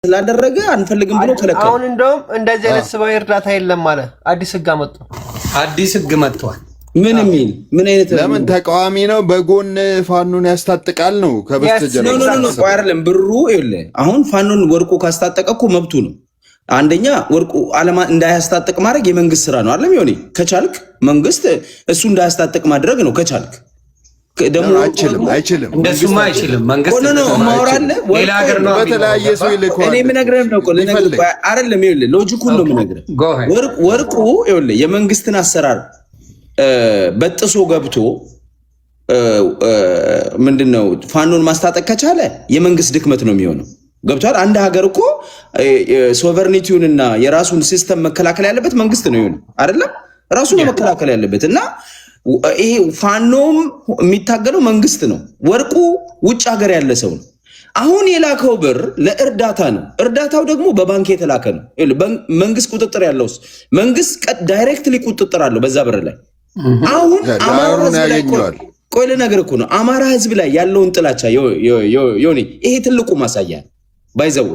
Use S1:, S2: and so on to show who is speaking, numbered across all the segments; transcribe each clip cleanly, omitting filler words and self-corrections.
S1: ስላደረገ አንፈልግም ብሎ ከለከለ።
S2: አሁን እንደውም እንደዚህ አይነት ሰብአዊ እርዳታ የለም ማለት አዲስ ህግ አመጡ።
S3: አዲስ ህግ መጥቷል።
S1: ምን አይነት
S4: ለምን ተቃዋሚ ነው? በጎን ፋኖን ያስታጥቃል ነው ከበስተጀርባ
S1: ነው አይደለም። ብሩ ይኸውልህ አሁን ፋኖን ወርቁ ካስታጠቀ እኮ መብቱ ነው። አንደኛ ወርቁ ዓለማ እንዳያስታጥቅ ማድረግ የመንግስት ስራ ነው አይደለም? ይሆኔ ከቻልክ መንግስት እሱ እንዳያስታጥቅ ማድረግ ነው ከቻልክ
S4: ደግሞ አይችልም
S3: እንደሱማ አይችልም። መንግስት
S1: ነው ማውራለ
S3: ሌላ ሀገር ነው
S4: በተለያየ ሰው ይልከዋል።
S1: እኔ ምን ነግረህ ነው አይደለም? ይኸውልህ ሎጂኩን ነው የምነግርህ። ወርቁ ይኸውልህ የመንግስትን አሰራር በጥሶ ገብቶ ምንድነው ፋኖን ማስታጠቅ ከቻለ የመንግስት ድክመት ነው የሚሆነው። ገብቷል? አንድ ሀገር እኮ ሶቨርኒቲውንና የራሱን ሲስተም መከላከል ያለበት መንግስት ነው ይሁን አይደለም? ራሱ ነው መከላከል ያለበት እና ይሄ ፋኖም የሚታገለው መንግስት ነው። ወርቁ ውጭ ሀገር ያለ ሰው ነው። አሁን የላከው ብር ለእርዳታ ነው። እርዳታው ደግሞ በባንክ የተላከ ነው። መንግስት ቁጥጥር ያለው መንግስት ዳይሬክትሊ ቁጥጥር አለው በዛ ብር ላይ። አሁን ቆይ ልነግርህ እኮ ነው አማራ ህዝብ ላይ ያለውን ጥላቻ ዮኒ ይሄ ትልቁ ማሳያ ባይዘው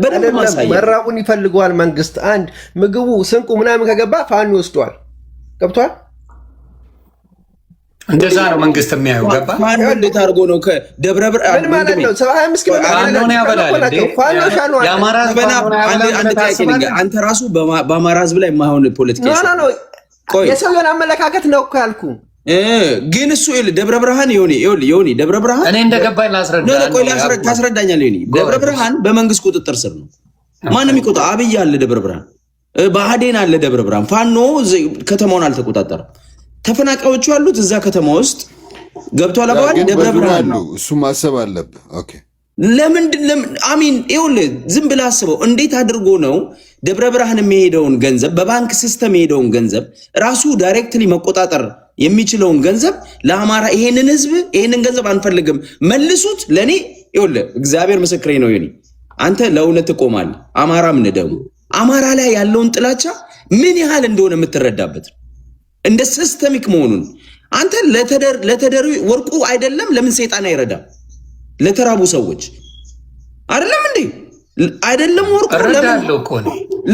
S1: በደንብ ማሳያ።
S2: መራቁን ይፈልገዋል መንግስት። አንድ ምግቡ ስንቁ ምናምን ከገባ ፋኖ ይወስደዋል። ገብቷል?
S3: እንደዛ ነው መንግስት የሚያየው። ገባ?
S1: ፋኖ እንዴት አድርጎ ነው ከደብረ ብርሃን
S2: ምን ማለት ነው 75 ኪሎ
S3: ፋኖ ያበላል እንዴ? የአማራ
S1: አንተ ራሱ በአማራ ህዝብ ላይ የማይሆን ፖለቲካ
S2: ነው። የሰውየውን አመለካከት ነው እኮ ያልኩህ።
S1: ግን እሱ ደብረ ብርሃን ዮኒ ደብረ ብርሃን
S3: እኔ እንደገባኝ
S1: ታስረዳኛለህ። ዮኒ ደብረ ብርሃን በመንግስት ቁጥጥር ስር ነው። ማንም ይቆጣ አብይ አለ ደብረ ብርሃን፣ ብአዴን አለ ደብረ ብርሃን። ፋኖ ከተማውን አልተቆጣጠረም። ተፈናቃዮቹ ያሉት እዛ ከተማ ውስጥ ገብቷል። አባል ደብረ ብርሃን ነው።
S4: እሱ ማሰብ አለብህ። ኦኬ
S1: ለምን አሚን ይኸውልህ ዝም ብለህ አስበው። እንዴት አድርጎ ነው ደብረ ብርሃን የሚሄደውን ገንዘብ በባንክ ሲስተም የሚሄደውን ገንዘብ ራሱ ዳይሬክትሊ መቆጣጠር የሚችለውን ገንዘብ ለአማራ ይሄንን ህዝብ ይሄንን ገንዘብ አንፈልግም መልሱት። ለኔ ይኸውልህ እግዚአብሔር ምስክሬ ነው። ዮኒ አንተ ለእውነት ትቆማለህ። አማራም እንደው አማራ ላይ ያለውን ጥላቻ ምን ያህል እንደሆነ የምትረዳበት እንደ ሲስተሚክ መሆኑን አንተ ለተደሩ ወርቁ አይደለም ለምን ሰይጣን አይረዳም? ለተራቡ ሰዎች አይደለም እንዴ? አይደለም ወርቁ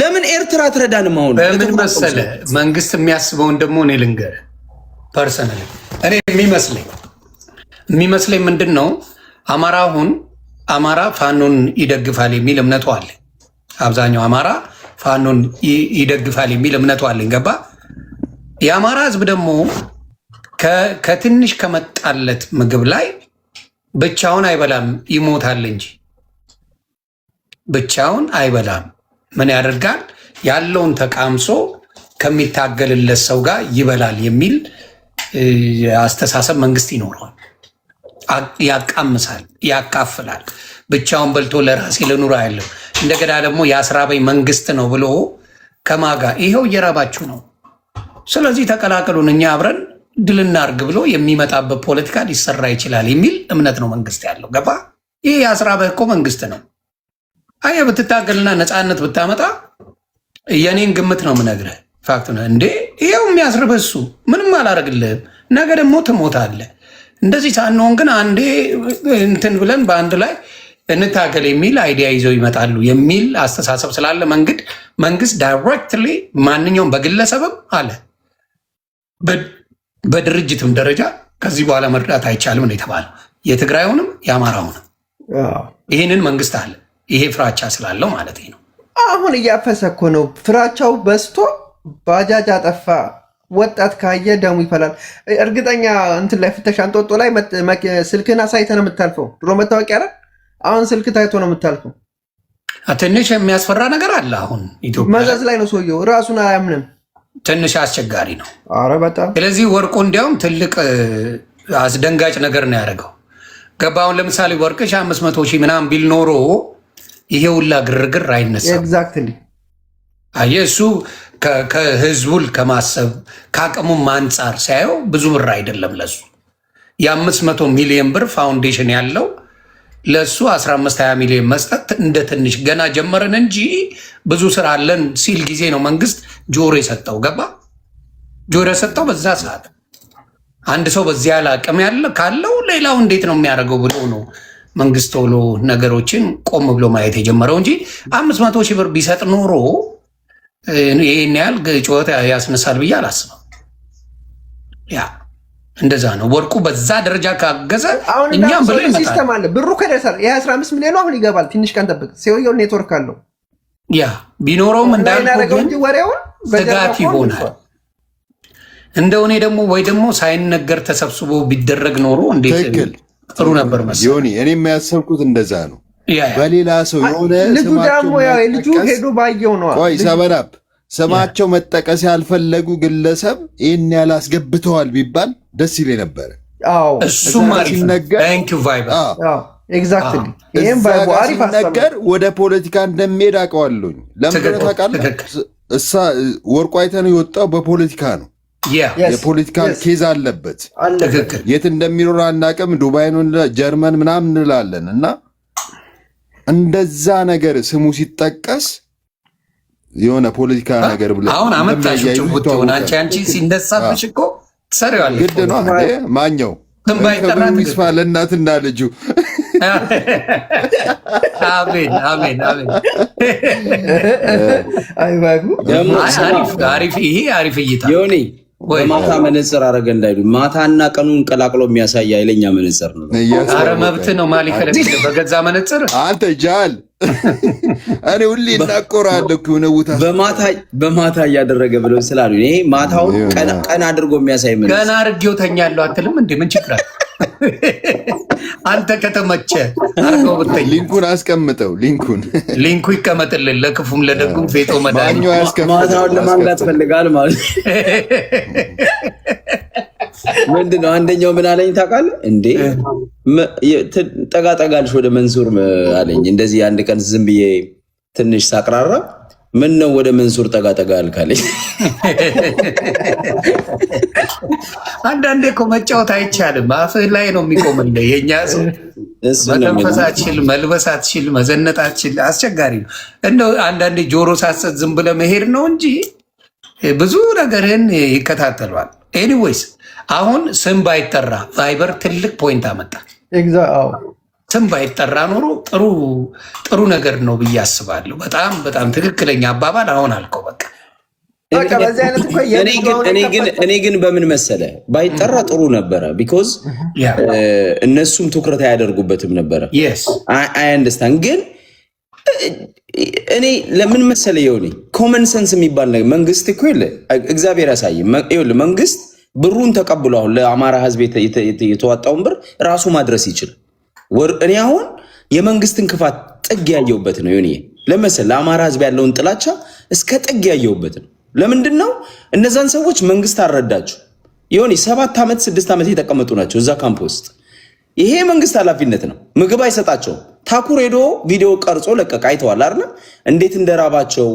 S1: ለምን ኤርትራ ትረዳንም? አሁን
S3: በምን መሰለህ መንግስት የሚያስበውን ደግሞ እኔ ልንገርህ ፐርሰናሊ እኔ የሚመስለኝ ምንድን ነው አማራ ፋኖን ይደግፋል የሚል እምነቱ አለ። አብዛኛው አማራ ፋኖን ይደግፋል የሚል እምነቱ አለኝ። ገባ? የአማራ ህዝብ ደግሞ ከትንሽ ከመጣለት ምግብ ላይ ብቻውን አይበላም፣ ይሞታል እንጂ ብቻውን አይበላም። ምን ያደርጋል? ያለውን ተቃምሶ ከሚታገልለት ሰው ጋር ይበላል የሚል አስተሳሰብ መንግስት ይኖረዋል። ያቃምሳል፣ ያካፍላል። ብቻውን በልቶ ለራሴ ልኑር ያለው እንደገና ደግሞ የአስራበኝ መንግስት ነው ብሎ ከማጋ ይኸው እየራባችሁ ነው፣ ስለዚህ ተቀላቀሉን፣ እኛ አብረን ድል እናርግ ብሎ የሚመጣበት ፖለቲካ ሊሰራ ይችላል የሚል እምነት ነው መንግስት ያለው። ገባ? ይህ የአስራበህ እኮ መንግስት ነው። አየ ብትታገልና ነፃነት ብታመጣ የኔን ግምት ነው የምነግርህ። ፋክት ነው እንዴ ይሄው የሚያስርብህ እሱ ምንም አላደርግልህም፣ ነገ ደግሞ ትሞታለህ። እንደዚህ ሳንሆን ግን አንዴ እንትን ብለን በአንድ ላይ እንታገል የሚል አይዲያ ይዘው ይመጣሉ የሚል አስተሳሰብ ስላለ መንግስት ዳይሬክትሊ ማንኛውም በግለሰብም አለ በድርጅትም ደረጃ ከዚህ በኋላ መርዳት አይቻልም ነው የተባለው። የትግራዩንም የአማራውንም ይህንን መንግስት አለ። ይሄ ፍራቻ ስላለው ማለት ነው።
S2: አሁን እያፈሰ እኮ ነው። ፍራቻው በዝቶ ባጃጅ አጠፋ። ወጣት ካየ ደሙ ይፈላል። እርግጠኛ እንትን ላይ ፍተሻ እንጦጦ ላይ ስልክህን አሳይተህ ነው የምታልፈው። ድሮ መታወቂያ አይደል? አሁን ስልክ ታይቶ ነው የምታልፈው።
S3: ትንሽ የሚያስፈራ ነገር አለ። አሁን ኢትዮጵያ
S2: መዘዝ ላይ ነው ሰውየው። ራሱን አያምንም።
S3: ትንሽ አስቸጋሪ ነው።
S2: ኧረ በጣም።
S3: ስለዚህ ወርቁ እንዲያውም ትልቅ አስደንጋጭ ነገር ነው ያደረገው። ገባሁን ለምሳሌ ወርቅሽ 500,000 ምናምን ቢል ኖሮ ይሄ ሁላ ግርግር አይነሳም።
S2: ኤግዛክትሊ።
S3: አየህ እሱ ከህዝቡን ከማሰብ ከአቅሙም አንጻር ሲያየው ብዙ ብር አይደለም ለሱ። የ500 ሚሊዮን ብር ፋውንዴሽን ያለው ለሱ 15-20 ሚሊዮን መስጠት እንደ ትንሽ ገና ጀመረን እንጂ ብዙ ስራ አለን ሲል ጊዜ ነው መንግስት ጆሮ የሰጠው። ገባ? ጆሮ የሰጠው በዛ ሰዓት አንድ ሰው በዚያ ያለ አቅም ያለ ካለው ሌላው እንዴት ነው የሚያደርገው ብሎ ነው መንግስት ቶሎ ነገሮችን ቆም ብሎ ማየት የጀመረው እንጂ 500 ሺህ ብር ቢሰጥ ኖሮ ይህን ያህል ጩኸት ያስነሳል ብዬ አላስብም። ያ እንደዛ ነው። ወርቁ በዛ ደረጃ ካገዘ እኛም ብር
S2: ሲስተም አለ። ብሩ ከደረሰ የ15 ሚሊዮን አሁን ይገባል። ትንሽ ቀን ጠብቅ። ሲሆን ኔትወርክ አለው።
S3: ያ ቢኖረውም እንዳልኩህ ስጋት ይሆናል። እንደው እኔ ደግሞ ወይ ደግሞ ሳይነገር ተሰብስቦ ቢደረግ ኖሮ እንዴት ጥሩ ነበር መሰለኝ።
S4: ዮኒ እኔ የሚያሰብኩት እንደዛ ነው። በሌላ ሰው የሆነ
S2: ልጁ ደግሞ ያው ልጁ ሄዶ ባየው ነው።
S4: ቆይ ሰበናፕ ስማቸው መጠቀስ ያልፈለጉ ግለሰብ ይህን ያህል አስገብተዋል ቢባል ደስ ይለኝ ነበረ።
S3: እሱም አሪፍ
S2: ኤግዛክትሊ ይሄም ባይቦ አሪፍ
S4: ነገር ወደ ፖለቲካ እንደሚሄድ አውቀዋለሁኝ። ለምን ታውቃለህ? እሳ ወርቁ አይተነው የወጣው በፖለቲካ ነው። የፖለቲካ ኬዝ አለበት። የት እንደሚኖር አናውቅም። ዱባይ ነው፣ ጀርመን ምናምን እንላለን። እና እንደዛ ነገር ስሙ ሲጠቀስ የሆነ ፖለቲካ ነገር ብለህ
S3: አሁን አመጣሽው ጭውውት አንቺ ሲነሳብሽ እኮ ትሰሪዋለሽ።
S4: ግድ ነው ማኛው ሚስፋ ለእናትና ልጁ
S3: አሜን አሜን አሜን። አሪፍ ይሄ አሪፍ እይታ
S1: ዮኒ በማታ መነጽር አረገ እንዳይሉ ማታና ቀኑን ቀላቅሎ የሚያሳይ ኃይለኛ መነጽር ነው።
S3: ኧረ መብት ነው ማለት ከለከለ በገዛ መነጽር
S4: አንተ ጃል እኔ ሁሌ እናቆራለሁ ነው ቦታ
S1: በማታ እያደረገ ብለው ስላሉ ይሄ ማታውን ቀን አድርጎ የሚያሳይ መነጽር
S3: ገና አድርጌው ተኛለሁ አትልም እንዴ? ምን ችግር አለ? አንተ ከተመቸ አርገው ብታይ
S4: ሊንኩን አስቀምጠው።
S3: ሊንኩ ይቀመጥልን ለክፉም ለደጉም ፌጦ መዳኝ
S1: ማታውን ለማንጋት ፈልጋል ማለት ምንድነው? አንደኛው ምን አለኝ ታውቃለህ እንዴ? ጠጋልሽ ወደ መንሱር አለኝ። እንደዚህ አንድ ቀን ዝም ብዬ ትንሽ ሳቅራራ ምን ነው ወደ መንሱር ጠጋ አልካለኝ።
S3: አንዳንዴ እኮ መጫወት አይቻልም። አፍህ ላይ ነው የሚቆምልህ። የእኛ ሰው መተንፈስ አትችል፣ መልበስ አትችል፣ መዘነጥ አትችል። አስቸጋሪ ነው። እንደው አንዳንዴ ጆሮ ሳሰት ዝም ብለህ መሄድ ነው እንጂ ብዙ ነገርህን ይከታተሏል። ኤኒዌይስ አሁን ስም ባይጠራ ቫይበር ትልቅ ፖይንት አመጣ። ስም ባይጠራ ኖሮ ጥሩ ነገር ነው ብዬ አስባለሁ። በጣም በጣም ትክክለኛ አባባል አሁን አልከው። በቃ
S1: እኔ ግን በምን መሰለ ባይጠራ ጥሩ ነበረ። ቢኮዝ እነሱም ትኩረት አያደርጉበትም ነበረ። አይ አንደርስታንድ። ግን እኔ ለምን መሰለ የሆነ ኮመን ሰንስ የሚባል ነገር መንግስት እኮ የለ እግዚአብሔር ያሳይ። መንግስት ብሩን ተቀብሎ አሁን ለአማራ ህዝብ የተዋጣውን ብር ራሱ ማድረስ ይችላል። እኔ አሁን የመንግስትን ክፋት ጥግ ያየውበት ነው። ዮኒ ለመሰለ ለአማራ ህዝብ ያለውን ጥላቻ እስከ ጥግ ያየውበት ነው። ለምንድን ነው እነዛን ሰዎች መንግስት አልረዳቸው? ዮኒ 7 ዓመት 6 ዓመት የተቀመጡ ናቸው እዛ ካምፕ ውስጥ። ይሄ መንግስት ኃላፊነት ነው። ምግብ አይሰጣቸውም። ታኩር ሄዶ ቪዲዮ ቀርጾ ለቀቅ። አይተዋል አይደል? እንዴት እንደራባቸው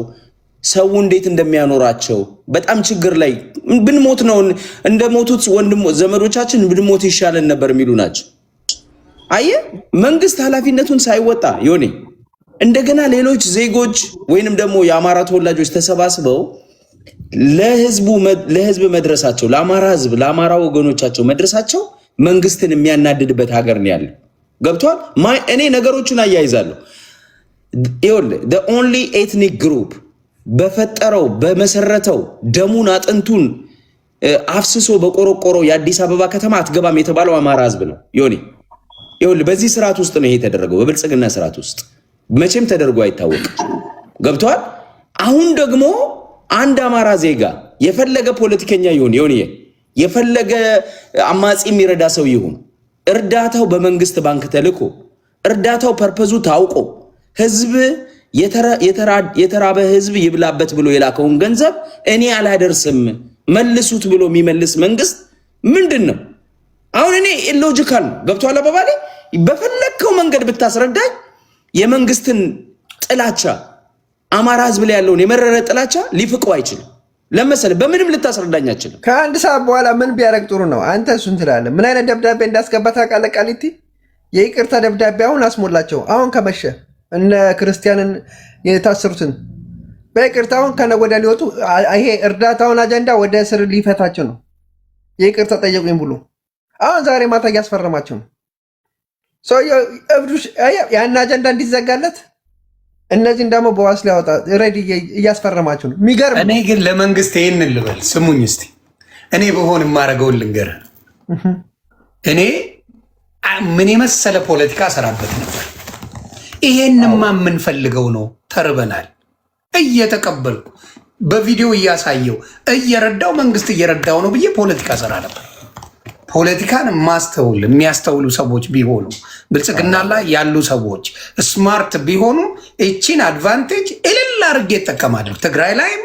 S1: ሰው እንዴት እንደሚያኖራቸው በጣም ችግር ላይ ብንሞት ነው እንደሞቱት ወንድሞ ዘመዶቻችን ብንሞት ይሻለን ነበር የሚሉ ናቸው። አየ መንግስት ኃላፊነቱን ሳይወጣ ዮኒ እንደገና ሌሎች ዜጎች ወይንም ደግሞ የአማራ ተወላጆች ተሰባስበው ለህዝብ መድረሳቸው ለአማራ ህዝብ ለአማራ ወገኖቻቸው መድረሳቸው መንግስትን የሚያናድድበት ሀገር ነው ያለው። ገብቷል? እኔ ነገሮችን አያይዛለሁ። ይኸውልህ the only ethnic group በፈጠረው በመሰረተው ደሙን አጥንቱን አፍስሶ በቆረቆረው የአዲስ አበባ ከተማ አትገባም የተባለው አማራ ህዝብ ነው ዮኒ። ይኸውልህ በዚህ ስርዓት ውስጥ ነው ይሄ የተደረገው። በብልጽግና ስርዓት ውስጥ መቼም ተደርጎ አይታወቅም። ገብቷል? አሁን ደግሞ አንድ አማራ ዜጋ የፈለገ ፖለቲከኛ ይሁን ዮኒ የፈለገ አማጺ የሚረዳ ሰው ይሁን እርዳታው በመንግስት ባንክ ተልኮ እርዳታው ፐርፐዙ ታውቆ ህዝብ የተራበ ህዝብ ይብላበት ብሎ የላከውን ገንዘብ እኔ አላደርስም መልሱት ብሎ የሚመልስ መንግስት ምንድን ነው? አሁን እኔ ኢሎጂካል ነው። ገብቷል አባባሌ? በፈለግከው መንገድ ብታስረዳኝ የመንግስትን ጥላቻ አማራ ህዝብ ላይ ያለውን የመረረ ጥላቻ ሊፍቀው አይችልም። ለምሳሌ በምንም ልታስረዳኝ አይችልም።
S2: ከአንድ ሰዓት በኋላ ምን ቢያደርግ ጥሩ ነው? አንተ እሱን ትላለህ። ምን አይነት ደብዳቤ እንዳስገባ ታውቃለህ? ቃሊቲ የይቅርታ ደብዳቤ አሁን አስሞላቸው። አሁን ከመሸ እነ ክርስቲያንን የታሰሩትን በይቅርታ አሁን ከነገ ወዲያ ሊወጡ ይሄ እርዳታውን አጀንዳ ወደ እስር ሊፈታቸው ነው። የይቅርታ ጠየቁኝ ብሎ አሁን ዛሬ ማታ እያስፈረማቸው ነው። ያን አጀንዳ እንዲዘጋለት እነዚህን ደግሞ በዋስ ሊያወጣ ሬዲ እያስፈረማችሁ ነው። የሚገርም።
S3: እኔ ግን ለመንግስት ይህን ልበል፣ ስሙኝ እስቲ። እኔ በሆን የማደርገውን ልንገርህ። እኔ ምን የመሰለ ፖለቲካ ሰራበት ነበር። ይሄንማ የምንፈልገው ነው። ተርበናል። እየተቀበልኩ በቪዲዮ እያሳየው እየረዳው መንግስት እየረዳው ነው ብዬ ፖለቲካ ሰራ ነበር። ፖለቲካን የሚያስተውሉ ሰዎች ቢሆኑ ብልጽግና ላይ ያሉ ሰዎች ስማርት ቢሆኑ እቺን አድቫንቴጅ እልል አድርጌ እጠቀማለሁ። ትግራይ ላይም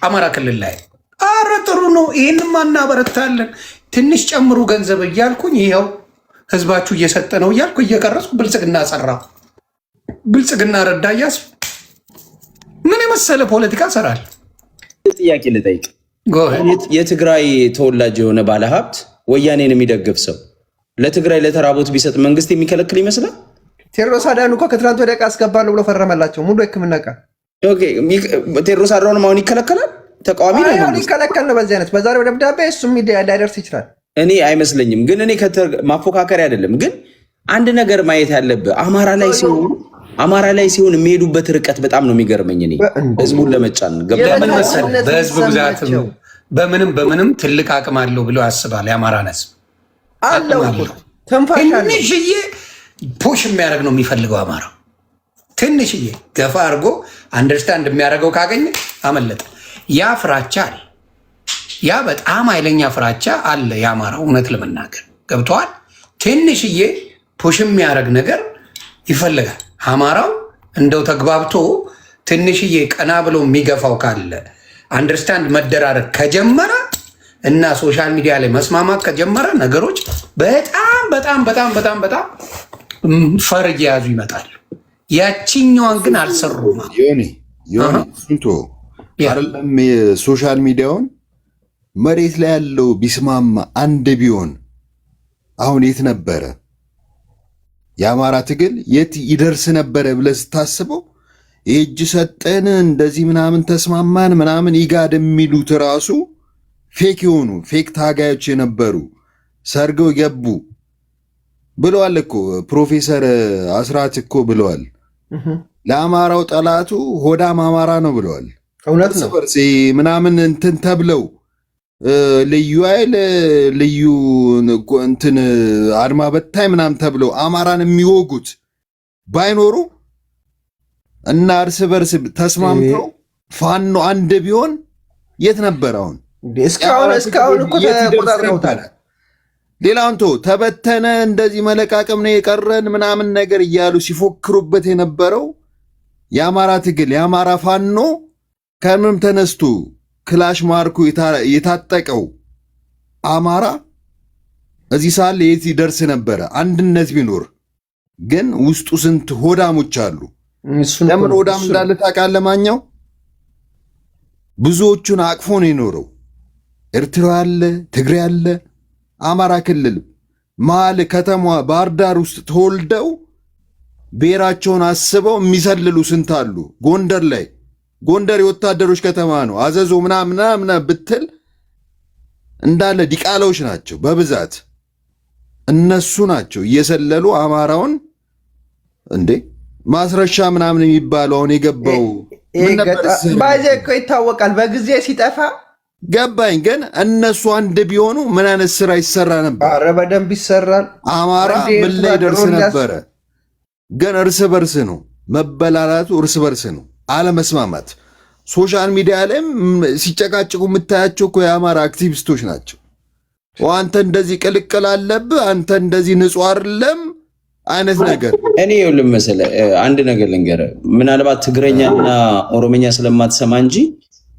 S3: አማራ ክልል ላይ አረ ጥሩ ነው፣ ይህንማ እናበረታለን፣ ትንሽ ጨምሩ ገንዘብ እያልኩኝ ይኸው ህዝባችሁ እየሰጠ ነው እያልኩ እየቀረጽኩ ብልጽግና ሰራ፣ ብልጽግና ረዳ እያስ ምን የመሰለ ፖለቲካ ሰራል።
S1: ጥያቄ ልጠይቅ። የትግራይ ተወላጅ የሆነ ባለሀብት ወያኔን የሚደግፍ ሰው ለትግራይ ለተራቦት ቢሰጥ መንግስት የሚከለክል ይመስላል?
S2: ቴዎድሮስ አዳኑ እኮ ከትናንት ወዲያ ዕቃ አስገባለሁ ብሎ ፈረመላቸው ሙሉ ሕክምና ዕቃ።
S1: ቴዎድሮስ አዳኑም አሁን ይከለከላል? ተቃዋሚ ነው
S2: ይከለከል ነው በዚህ አይነት በዛሬው ደብዳቤ እሱም ሚዲያ ላይደርስ ይችላል።
S1: እኔ አይመስለኝም። ግን እኔ ማፎካከሪያ አይደለም። ግን አንድ ነገር ማየት ያለብህ አማራ ላይ ሲሆን የሚሄዱበት ርቀት በጣም ነው የሚገርመኝ። እኔ ህዝቡን ለመጫን
S3: በህዝብ ብዛት በምንም ትልቅ አቅም አለው ብሎ ያስባል። የአማራ ህዝብ
S2: አለው
S3: ትንሽዬ ፑሽ የሚያደርግ ነው የሚፈልገው። አማራ ትንሽዬ ገፋ አድርጎ አንደርስታንድ የሚያደርገው ካገኘ አመለጠ። ያ ፍራቻ አለ። ያ በጣም ኃይለኛ ፍራቻ አለ። የአማራ እውነት ለመናገር ገብተዋል። ትንሽዬ ፑሽ የሚያደርግ ነገር ይፈልጋል። አማራው እንደው ተግባብቶ ትንሽዬ ቀና ብሎ የሚገፋው ካለ አንደርስታንድ መደራረግ ከጀመረ እና ሶሻል ሚዲያ ላይ መስማማት ከጀመረ ነገሮች በጣም በጣም በጣም በጣም በጣም ፈር እየያዙ ይመጣሉ። ያቺኛዋን ግን አልሰሩም።
S4: ስንቶ አይደለም የሶሻል ሚዲያውን መሬት ላይ ያለው ቢስማማ አንድ ቢሆን አሁን የት ነበረ? የአማራ ትግል የት ይደርስ ነበረ ብለህ ስታስበው እጅ ሰጠን እንደዚህ ምናምን ተስማማን ምናምን ይጋድ የሚሉት ራሱ ፌክ የሆኑ ፌክ ታጋዮች የነበሩ ሰርገው ገቡ ብለዋል እኮ ፕሮፌሰር አስራት እኮ ብለዋል። ለአማራው ጠላቱ ሆዳም አማራ ነው ብለዋል።
S2: እውነት ነው
S4: ምናምን እንትን ተብለው ልዩ ኃይል ልዩ እንትን አድማ በታይ ምናምን ተብለው አማራን የሚወጉት ባይኖሩ እና እርስ በርስ ተስማምተው ፋኖ አንድ ቢሆን የት ነበር? አሁን
S2: እስካሁን እኮ ተቆጣጥረውታል።
S4: ሌላውን ተበተነ እንደዚህ መለቃቀም ነው የቀረን ምናምን ነገር እያሉ ሲፎክሩበት የነበረው የአማራ ትግል የአማራ ፋኖ ከምንም ተነስቶ ክላሽ ማርኩ የታጠቀው አማራ እዚህ ሳለ የት ይደርስ ነበረ? አንድነት ቢኖር ግን ውስጡ ስንት ሆዳሞች አሉ። ለምን ሆዳም እንዳለ ታውቃለህ? ማኛው ብዙዎቹን አቅፎ ነው የኖረው። ኤርትራ አለ፣ ትግሬ አለ፣ አማራ ክልል መሀል ከተማ ባህር ዳር ውስጥ ተወልደው ብሔራቸውን አስበው የሚሰልሉ ስንት አሉ። ጎንደር ላይ ጎንደር የወታደሮች ከተማ ነው። አዘዞ ምናምን ብትል እንዳለ ዲቃላዎች ናቸው በብዛት። እነሱ ናቸው እየሰለሉ አማራውን እንዴ ማስረሻ ምናምን የሚባለው አሁን የገባው
S2: ባይዜ እኮ ይታወቃል። በጊዜ ሲጠፋ
S4: ገባኝ። ግን እነሱ አንድ ቢሆኑ ምን አይነት ስራ ይሰራ ነበር?
S2: ኧረ በደንብ ይሰራል።
S4: አማራ ምን ላይ ደርስ ነበረ? ግን እርስ በርስ ነው መበላላቱ፣ እርስ በርስ ነው አለመስማማት። ሶሻል ሚዲያ ላይም ሲጨቃጭቁ የምታያቸው እኮ የአማራ አክቲቪስቶች ናቸው። አንተ እንደዚህ ቅልቅል አለብህ፣ አንተ እንደዚህ ንጹህ አይደለም አይነት ነገር።
S1: እኔ ይኸውልህ መሰለህ አንድ ነገር ልንገርህ። ምናልባት ትግረኛና ኦሮምኛ ስለማትሰማ እንጂ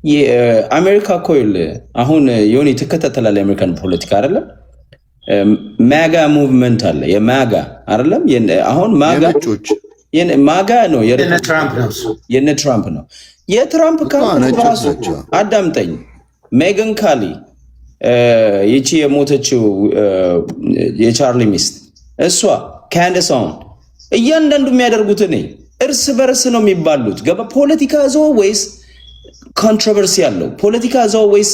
S1: የአሜሪካ እኮ ይኸውልህ አሁን ዮኒ ትከታተላለህ የአሜሪካን ፖለቲካ አይደለም? ማጋ ሙቭመንት አለ። የማጋ አይደለም አሁን ማጋ ነው የነ ትራምፕ ነው። የትራምፕ ራሱ አዳምጠኝ፣ ሜገን ካሊ ይቺ የሞተችው የቻርሊ ሚስት እሷ ካንደስ አሁን እያንዳንዱ የሚያደርጉት እርስ በርስ ነው የሚባሉት። ገባ? ፖለቲካ ዘው ወይስ ኮንትሮቨርሲ ያለው ፖለቲካ ዘው ወይስ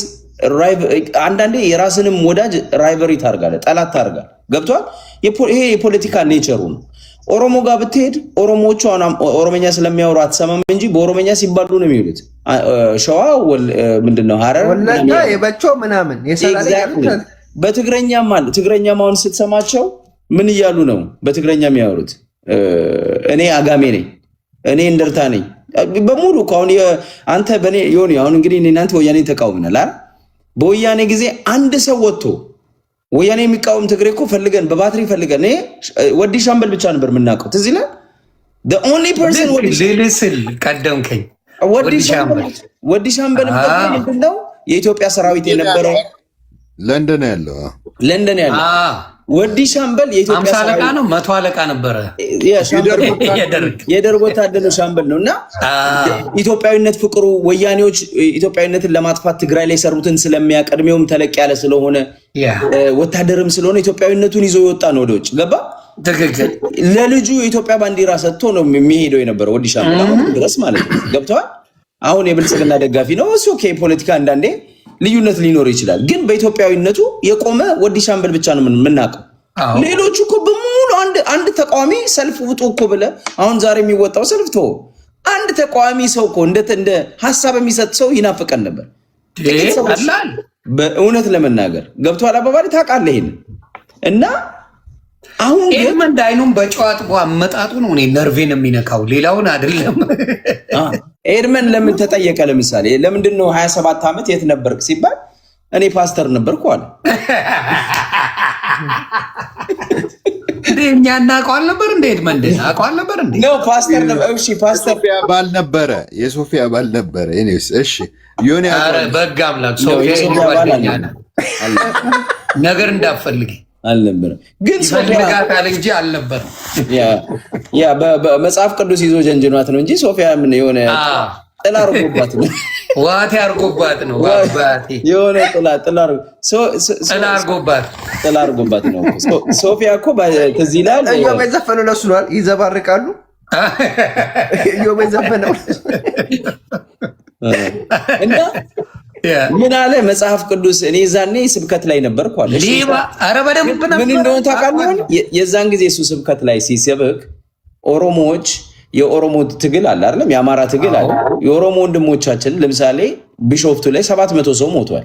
S1: አንዳንዴ የራስንም ወዳጅ ራይቨሪ ታርጋለህ፣ ጠላት ታርጋለህ። ገብቷል? ይሄ የፖለቲካ ኔቸሩ ነው። ኦሮሞ ጋር ብትሄድ ኦሮሞዎቹ ኦሮሞኛ ስለሚያወሩ አትሰማም እንጂ በኦሮሞኛ ሲባሉ ነው የሚውሉት። ሸዋ ምንድነው ሐረር
S2: ወለጋ የበቾ ምናምን
S1: በትግረኛም አለ። ትግረኛም አሁን ስትሰማቸው ምን እያሉ ነው በትግረኛ የሚያወሩት? እኔ አጋሜ ነኝ፣ እኔ እንደርታ ነኝ በሙሉ አሁን አንተ በኔ ይሁን አሁን እንግዲህ እናንተ ወያኔ ተቃውመናል አይደል? በወያኔ ጊዜ አንድ ሰው ወጥቶ ወያኔ የሚቃወም ትግሬ እኮ ፈልገን በባትሪ ፈልገን ወዲ ሻምበል ብቻ ነበር የምናውቀው። ትዝ ይላል። the only person
S3: ልልስል ቀደምከኝ
S1: ወዲ ሻምበል ምንድነው የኢትዮጵያ ሰራዊት የነበረው
S4: ለንደን ያለው
S1: ወዲ ሻምበል የኢትዮጵያ
S3: አለቃ ነው፣ 100 አለቃ ነበረ።
S1: የደርግ ወታደር ሻምበል ነውና ኢትዮጵያዊነት ፍቅሩ ወያኔዎች ኢትዮጵያዊነትን ለማጥፋት ትግራይ ላይ ሰሩትን ስለሚያቀድሜውም ተለቅ ያለ ስለሆነ ወታደርም ስለሆነ ኢትዮጵያዊነቱን ይዞ ይወጣ ነው ወደ ውጭ ገባ።
S3: ትክክል።
S1: ለልጁ የኢትዮጵያ ባንዲራ ሰጥቶ ነው የሚሄደው የነበረው ወዲ ሻምበል አሁን ድረስ ማለት ነው። ገብቷል። አሁን የብልጽግና ደጋፊ ነው እሱ። ኦኬ ፖለቲካ አንዳንዴ ልዩነት ሊኖር ይችላል፣ ግን በኢትዮጵያዊነቱ የቆመ ወዲ ሻምበል ብቻ ነው የምናውቀው። ሌሎቹ እኮ በሙሉ አንድ ተቃዋሚ ሰልፍ ውጡ እኮ ብለህ አሁን ዛሬ የሚወጣው ሰልፍ ተወው። አንድ ተቃዋሚ ሰው እኮ እንደ ሀሳብ የሚሰጥ ሰው ይናፍቀን ነበር። በእውነት ለመናገር ገብቶሃል አባባሌ ታውቃለህ ይሄን እና አሁን
S3: ኤድመንድ አይኑን በጨዋት አመጣጡ ነው እኔ ነርቬን የሚነካው ሌላውን አይደለም።
S1: ኤድመንድ ለምን ተጠየቀ? ለምሳሌ ለምንድን ነው 27 ዓመት የት ነበርክ ሲባል እኔ ፓስተር ነበርኩ አለ።
S3: እኛ እናውቀዋል ነበር እንደ ኤድመንድ አውቀዋል ነበር እንዴ?
S1: ነው ፓስተር ነበር። እሺ ፓስተር
S4: ባል ነበረ፣ የሶፊያ ባል ነበረ። እኔስ እሺ ዮኒ
S3: በጋ አምላክ ሶፊያ ነገር እንዳፈልግ
S1: አልነበረም፣ ግን
S3: ሶፊያ ጋር እንጂ አልነበረም።
S1: ያ በመጽሐፍ ቅዱስ ይዞ ጀንጅኗት ነው እንጂ ሶፊያ ምን የሆነ ጥላ አርጎባት ነው
S3: ዋቴ አርጎባት ነው ዋባቴ
S1: የሆነ ጥላ አርጎባት ነው። ሶፊያ እኮ ትዝ ይላል
S2: እዮብ የዘፈነው ለእሱ ነው። ይዘባርቃሉ እዮብ የዘፈነው እና ምን አለ መጽሐፍ ቅዱስ። እኔ ዛኔ ስብከት ላይ ነበርኩ አለ። ምን እንደሆነ ታውቃለህ? የዛን ጊዜ እሱ ስብከት ላይ ሲሰብክ ኦሮሞዎች የኦሮሞ ትግል አለ አይደለም? የአማራ ትግል አለ። የኦሮሞ ወንድሞቻችን ለምሳሌ ቢሾፍቱ ላይ 700 ሰው ሞቷል።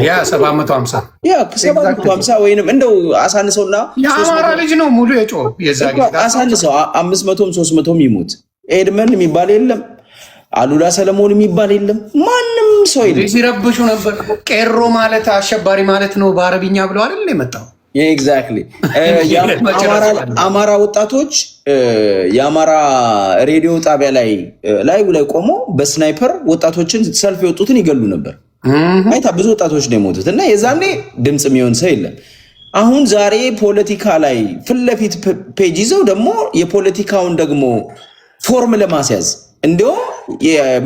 S3: ያ
S1: 750 ወይንም እንደው አሳንሰውና
S3: የአማራ ልጅ ነው ሙሉ የጮህ የዛ ጊዜ
S1: አሳንሰው 500ም 300ም ይሞት። ኤድመን የሚባል የለም፣ አሉላ ሰለሞን የሚባል የለም፣ ማንም ሰው የለም።
S3: ሲረብሹ ነበር። ቄሮ ማለት አሸባሪ ማለት ነው በአረብኛ ብለው አይደል የመጣው?
S1: ኤግዛክትሊ። አማራ ወጣቶች የአማራ ሬዲዮ ጣቢያ ላይ ቆሞ በስናይፐር ወጣቶችን ሰልፍ የወጡትን ይገሉ ነበር። አይታ ብዙ ወጣቶች ነው የሞቱት እና የዛኔ ድምፅ የሚሆን ሰው የለም። አሁን ዛሬ ፖለቲካ ላይ ፊት ለፊት ፔጅ ይዘው ደግሞ የፖለቲካውን ደግሞ ፎርም ለማስያዝ እንዲሁም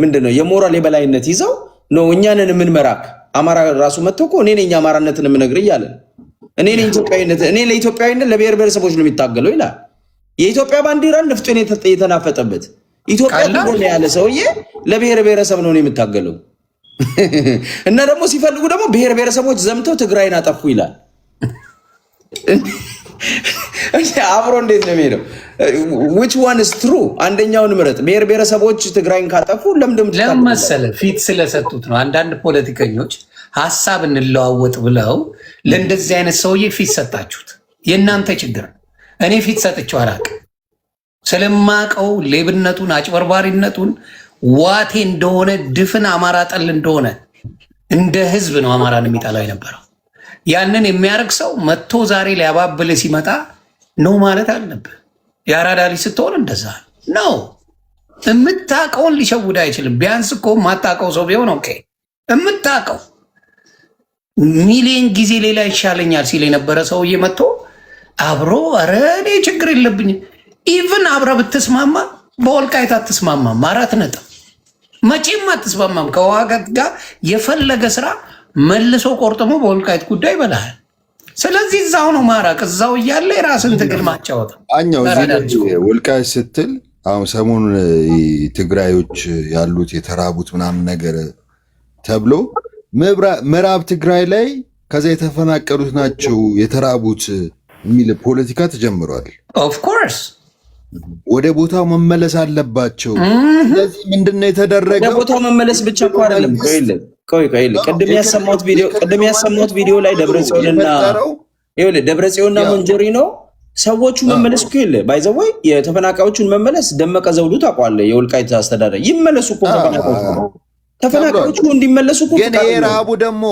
S1: ምንድነው የሞራል የበላይነት ይዘው ነው እኛንን የምንመራክ። አማራ ራሱ መጥቶ እኮ እኔ ነኝ አማራነትን የምነግር እያለ እኔ ለኢትዮጵያዊነት ለብሔር ብሔረሰቦች ነው የሚታገለው ይላል። የኢትዮጵያ ባንዲራ ንፍጡን የተናፈጠበት ኢትዮጵያ ነው ያለ ሰውዬ ለብሔር ብሔረሰብ ነው የምታገለው እና ደግሞ ሲፈልጉ ደግሞ ብሔር ብሔረሰቦች ዘምተው ትግራይን አጠፉ ይላል። አብሮ እንዴት ነው የሚሄደው? which one is true? አንደኛውን ምረጥ። ብሔር ብሔረሰቦች ትግራይን ካጠፉ ለምን
S3: መሰለህ ፊት ስለሰጡት ነው። አንዳንድ ፖለቲከኞች ሀሳብ እንለዋወጥ ብለው ለእንደዚህ አይነት ሰውዬ ፊት ሰጣችሁት። የእናንተ ችግር። እኔ ፊት ሰጥቼው አላውቅም። ስለማቀው ሌብነቱን፣ አጭበርባሪነቱን ዋቴ እንደሆነ ድፍን አማራ ጠል እንደሆነ እንደ ህዝብ ነው አማራን የሚጠላው የነበረው። ያንን የሚያደርግ ሰው መጥቶ ዛሬ ሊያባብል ሲመጣ ነው ማለት አለብህ። የአራዳ ልጅ ስትሆን እንደዛ ነው። የምታውቀውን ሊሸውድ አይችልም። ቢያንስ እኮ የማታውቀው ሰው ቢሆን ኦኬ። የምታውቀው ሚሊዮን ጊዜ ሌላ ይሻለኛል ሲል የነበረ ሰውዬ መጥቶ አብሮ ኧረ እኔ ችግር የለብኝም። ኢቭን አብረ ብትስማማ በወልቃይት አትስማማም። 4 ነጥብ መቼም አትስማማም። ከዋጋት ጋር የፈለገ ስራ መልሶ ቆርጥሞ በወልቃይት ጉዳይ በላሃል። ስለዚህ እዛው ነው ማራቅ። እዛው እያለ የራስን ትግል ማጫወት
S4: አኛው ወልቃይት ስትል አሁን ሰሞኑን ትግራዮች ያሉት የተራቡት ምናምን ነገር ተብሎ ምዕራብ ትግራይ ላይ ከዛ የተፈናቀሉት ናቸው የተራቡት የሚል ፖለቲካ ተጀምሯል።
S3: ኦፍኮርስ
S4: ወደ ቦታው መመለስ አለባቸው። ስለዚህ ምንድነው የተደረገው?
S1: ወደ ቦታው መመለስ ብቻ እኮ አይደለም። ቆይ ቅድም ያሰማሁት ቪዲዮ ላይ ደብረጽዮንና ሞንጆሪኖ ሰዎቹ መመለስ እኮ የለ ባይዘወይ የተፈናቃዮቹን መመለስ ደመቀ ዘውዱ ታውቀዋለህ። የወልቃይት አስተዳደር ይመለሱ እኮ ተፈናቃዮቹ እንዲመለሱ እኮ
S4: ግን ይሄ ረሃቡ ደግሞ